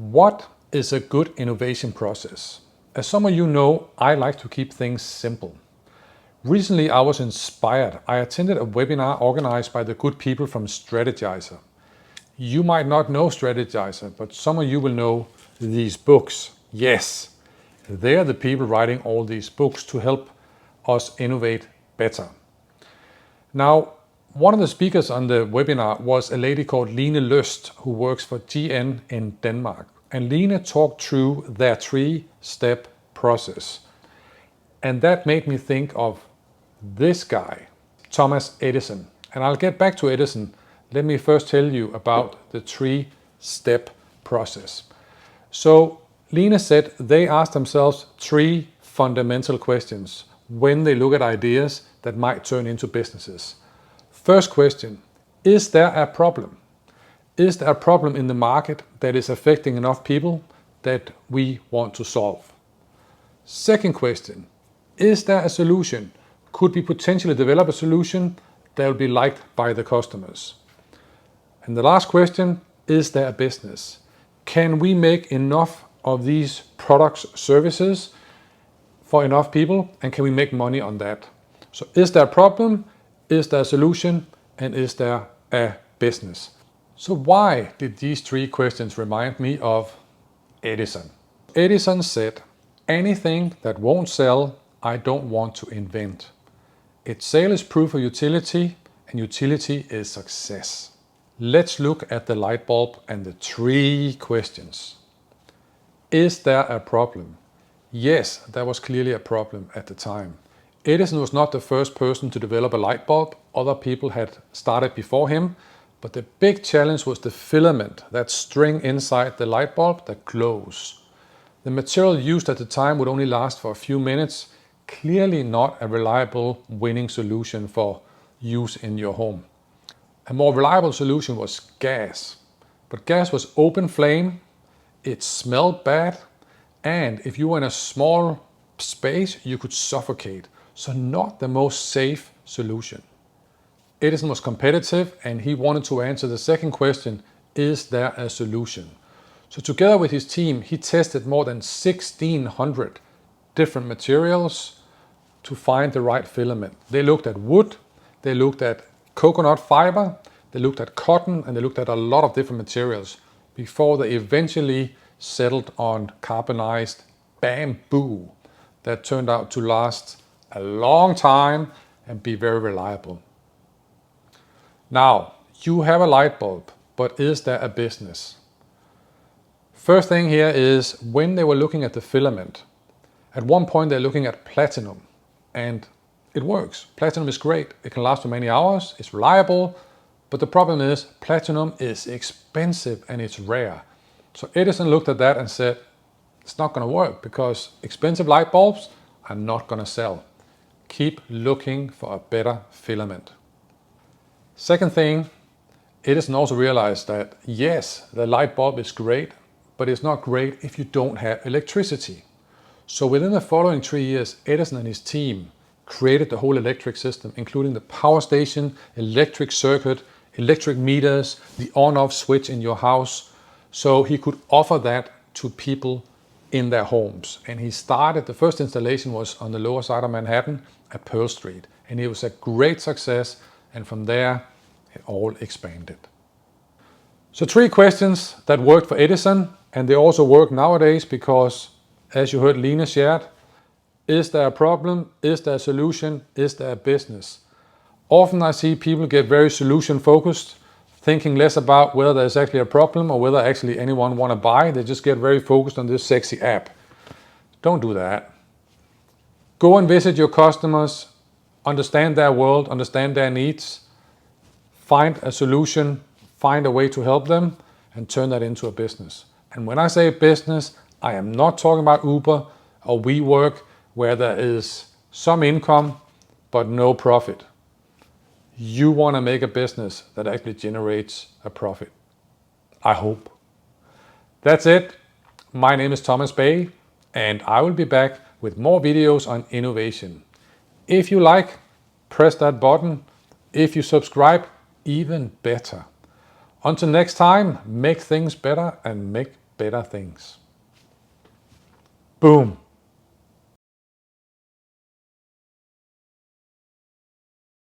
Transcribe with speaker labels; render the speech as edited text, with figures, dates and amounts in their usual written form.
Speaker 1: What is a good innovation process? As some of you know, I like to keep things simple. Recently, I was inspired. I attended a webinar organized by the good people from Strategizer. You might not know Strategizer, but some of you will know these books. Yes, they're the people writing all these books to help us innovate better. Now, one of the speakers on the webinar was a lady called Line Løst, who works for GN in Denmark. And Line talked through their 3-step process. And that made me think of this guy, Thomas Edison. And I'll get back to Edison. Let me first tell you about the 3-step process. So Line said they asked themselves 3 fundamental questions when they look at ideas that might turn into businesses. First question, is there a problem? Is there a problem in the market that is affecting enough people that we want to solve? Second question, is there a solution? Could we potentially develop a solution that will be liked by the customers? And the last question, is there a business? Can we make enough of these products, services for enough people, and can we make money on that? So is there a problem? Is there a solution? And is there a business? So why did these 3 questions remind me of Edison? Edison said, anything that won't sell, I don't want to invent. Its sale is proof of utility, and utility is success. Let's look at the light bulb and the 3 questions. Is there a problem? Yes, there was clearly a problem at the time. Edison was not the first person to develop a light bulb. Other people had started before him, but the big challenge was the filament, that string inside the light bulb that glows. The material used at the time would only last for a few minutes, clearly not a reliable winning solution for use in your home. A more reliable solution was gas, but gas was open flame, it smelled bad, and if you were in a small space, you could suffocate. So not the most safe solution. Edison was competitive and he wanted to answer the second question, is there a solution? So together with his team, he tested more than 1,600 different materials to find the right filament. They looked at wood, they looked at coconut fiber, they looked at cotton, and they looked at a lot of different materials before they eventually settled on carbonized bamboo that turned out to last a long time and be very reliable. Now, you have a light bulb, but is there a business? First thing here is when they were looking at the filament, at one point they're looking at platinum, and it works. Platinum is great. It can last for many hours. It's reliable, but the problem is platinum is expensive and it's rare. So Edison looked at that and said, it's not going to work because expensive light bulbs are not going to sell. Keep looking for a better filament. Second thing, Edison also realized that yes, the light bulb is great, but it's not great if you don't have electricity. So within the following 3 years, Edison and his team created the whole electric system, including the power station, electric circuit, electric meters, the on-off switch in your house. So he could offer that to people in their homes. And he started, the first installation was on the lower side of Manhattan at Pearl Street. And it was a great success. And from there, it all expanded. So 3 questions that worked for Edison, and they also work nowadays because, as you heard Line shared, is there a problem? Is there a solution? Is there a business? Often I see people get very solution focused, thinking less about whether there's actually a problem or whether actually anyone want to buy. They just get very focused on this sexy app. Don't do that. Go and visit your customers, understand their world, understand their needs, find a solution, find a way to help them, and turn that into a business. And when I say business, I am not talking about Uber or WeWork, where there is some income but no profit. You want to make a business that actually generates a profit. I hope. That's it. My name is Thomas Bay, and I will be back with more videos on innovation. If you like, press that button. If you subscribe, even better. Until next time, make things better and make better things. Boom.